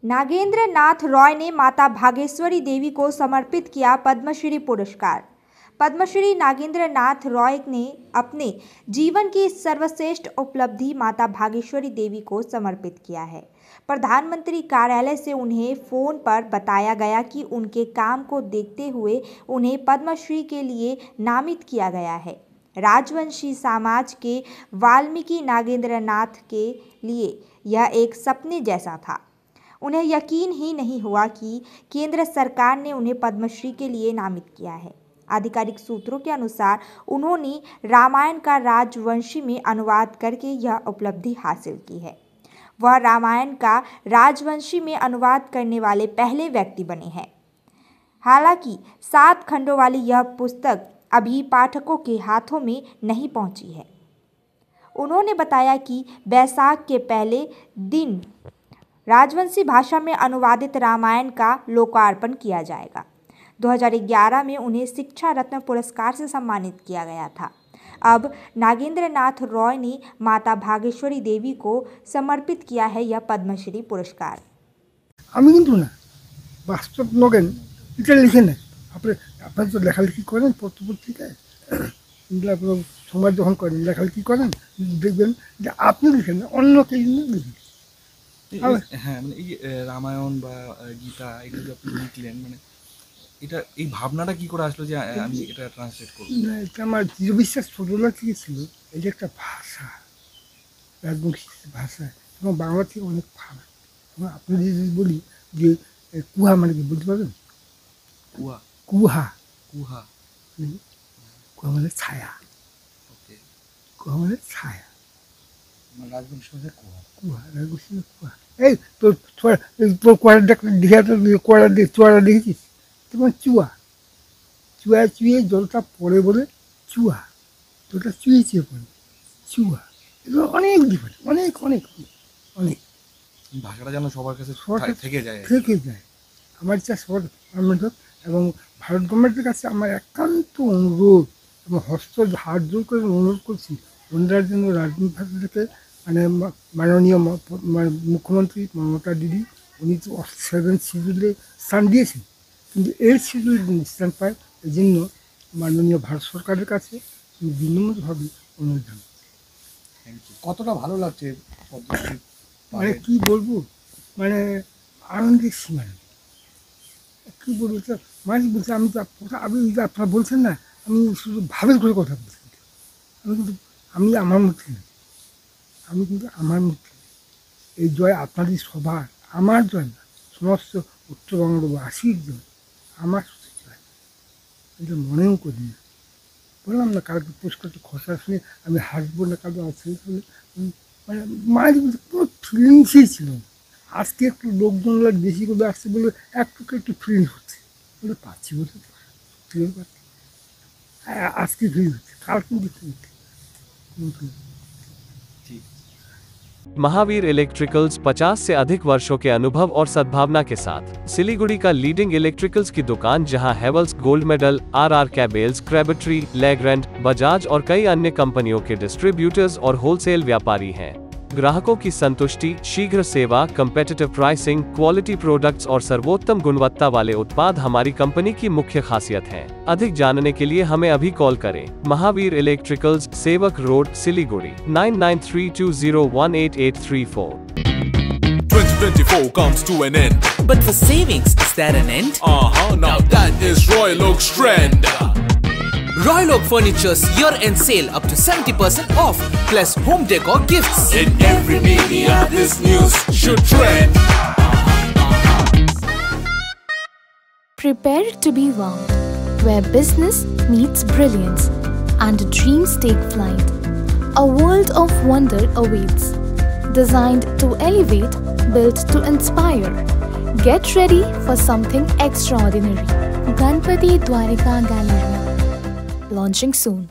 नागेंद्र नाथ रॉय ने माता भागेश्वरी देवी को समर्पित किया पद्मश्री पुरस्कार। पद्मश्री नागेंद्र नाथ रॉय ने अपने जीवन की सर्वश्रेष्ठ उपलब्धि माता भागेश्वरी देवी को समर्पित किया है। प्रधानमंत्री कार्यालय से उन्हें फोन पर बताया गया कि उनके काम को देखते हुए उन्हें पद्मश्री के लिए नामित किया गया है। राजवंशी समाज के वाल्मीकि नागेंद्र नाथ के लिए यह एक सपने जैसा था। उन्हें यकीन ही नहीं हुआ कि केंद्र सरकार ने उन्हें पद्मश्री के लिए नामित किया है। आधिकारिक सूत्रों के अनुसार उन्होंने रामायण का राजवंशी में अनुवाद करके यह उपलब्धि हासिल की है। वह रामायण का राजवंशी में अनुवाद करने वाले पहले व्यक्ति बने हैं। हालांकि 7 खंडों वाली यह पुस्तक अभी पाठकों के हाथों में नहीं पहुंची है। उन्होंने बताया कि बैसाख के पहले दिन राजवंशी भाषा में अनुवादित रामायण का लोकार्पण किया जाएगा। 2011 में उन्हें शिक्षा रत्न पुरस्कार से सम्मानित किया गया था। अब नागेंद्र नाथ रॉय ने माता भागेश्वरी देवी को समर्पित किया है यह पद्मश्री पुरस्कार। আমি কিন্তু না বাস্তব নগেন এটা লিখে না আপনি তো লেখালেখি করেন পত্রপত্রিকায় সময় যখন করেন লেখালেখি করেন দেখবেন যে আপনি লিখেন না অন্য কেউ লিখেন। হ্যাঁ মানে এই রামায়ণ বা গীতা এগুলো আপনি লিখলেন মানে এটা এই ভাবনাটা কি করে আসলো যে আমি এটা ট্রান্সলেট করব? না এটা আমার দৃঢ়বিশ্বাস ছোটবেলা থেকে ছিল। এটা একটা ভাষা, রাজবংশী ভাষা এবং বাংলা থেকে অনেক ভালো। আপনি যদি বলি যে কুহা মানে কি বুঝতে পারবেন? কুহা কুহা কুহা কুহা মানে ছায়া। ওকে কুহা মানে ছায়া রাজবংশী ভাষায় কুহা কুহা রাজবংশী কুহা। এই তোর তোর কোয়ারা দেখে তো কোয়ারা দেখেছিস তোমার চুয়া চুয়া চুয়ে জলটা পড়ে বলে চুয়া জলটা চুয়ে চুয়ে পড়ে চুয়া। এগুলো অনেক ডিফারেন্ট অনেক অনেক অনেক ভাষাটা যেন সবার কাছে থেকে যায় আমার ইচ্ছা সবার গভর্নমেন্ট হোক এবং ভারত গভর্নমেন্টের কাছে আমার একান্ত অনুরোধ এবং হাত জোর করে অনুরোধ করছি ওনারা যেন রাজনীতি ভাষাটাকে মানে মাননীয় মুখ্যমন্ত্রী মমতা দিদি উনি তো 7 শিডিউলে স্থান দিয়েছেন কিন্তু 8 শিডিউল স্থান পায় এই জন্য মাননীয় ভারত সরকারের কাছে বিনম্রভাবে অনুরোধ জানাই। কতটা ভালো লাগছে মানে কী বলবো মানে আনন্দের সীমা নেই। কী বলবো মানে বলছি আমি তো আপনি আপনারা বলছেন না আমি শুধু ভাবের করে কথা বলছি আমি আমার মধ্যে নেই আমি কিন্তু আমার মধ্যে এই জয় আপনাদের সবার আমার জয় না সমস্ত উত্তরবঙ্গবাসীর জয় আমার জয় এটা মনেও করি না। বললাম না কালকে পুরস্কারটা খসা শুনে আমি হাসবো না কালকে আসে মানে মায়ের মধ্যে পুরো ফিলিংসই ছিল না। আজকে একটু লোকজনরা বেশি করে আসছে বলে একটু ফিলিংস হচ্ছে বলে পাচ্ছি বলে ফিল পাচ্ছি আজকে ফিল হচ্ছে কাল কিন্তু ফিল হচ্ছে। महावीर इलेक्ट्रिकल्स 50 से अधिक वर्षों के अनुभव और सद्भावना के साथ सिलीगुड़ी का लीडिंग इलेक्ट्रिकल्स की दुकान जहां Havells gold medal, RR cables, Crabtree, Legrand, Bajaj और कई अन्य कंपनियों के डिस्ट्रीब्यूटर्स और होलसेल व्यापारी हैं। ग्राहकों की संतुष्टि, शीघ्र सेवा, कम्पेटिटिव प्राइसिंग, क्वालिटी प्रोडक्ट्स और सर्वोत्तम गुणवत्ता वाले उत्पाद हमारी कंपनी की मुख्य खासियत हैं। अधिक जानने के लिए हमें अभी कॉल करें। महावीर इलेक्ट्रिकल्स, सेवक road, Siliguri 9932018834। 2024 comes to an end, but for savings, is there an end? Now that is Royal Oak's trend. Royal Oak Furniture's year-end sale up to 70% off, plus home decor gifts. In every media, this news should trend. Prepare to be wowed, where business meets brilliance and dreams take flight. A world of wonder awaits, designed to elevate, built to inspire. Get ready for something extraordinary. Ganpati Dwarika Gallery. Launching soon.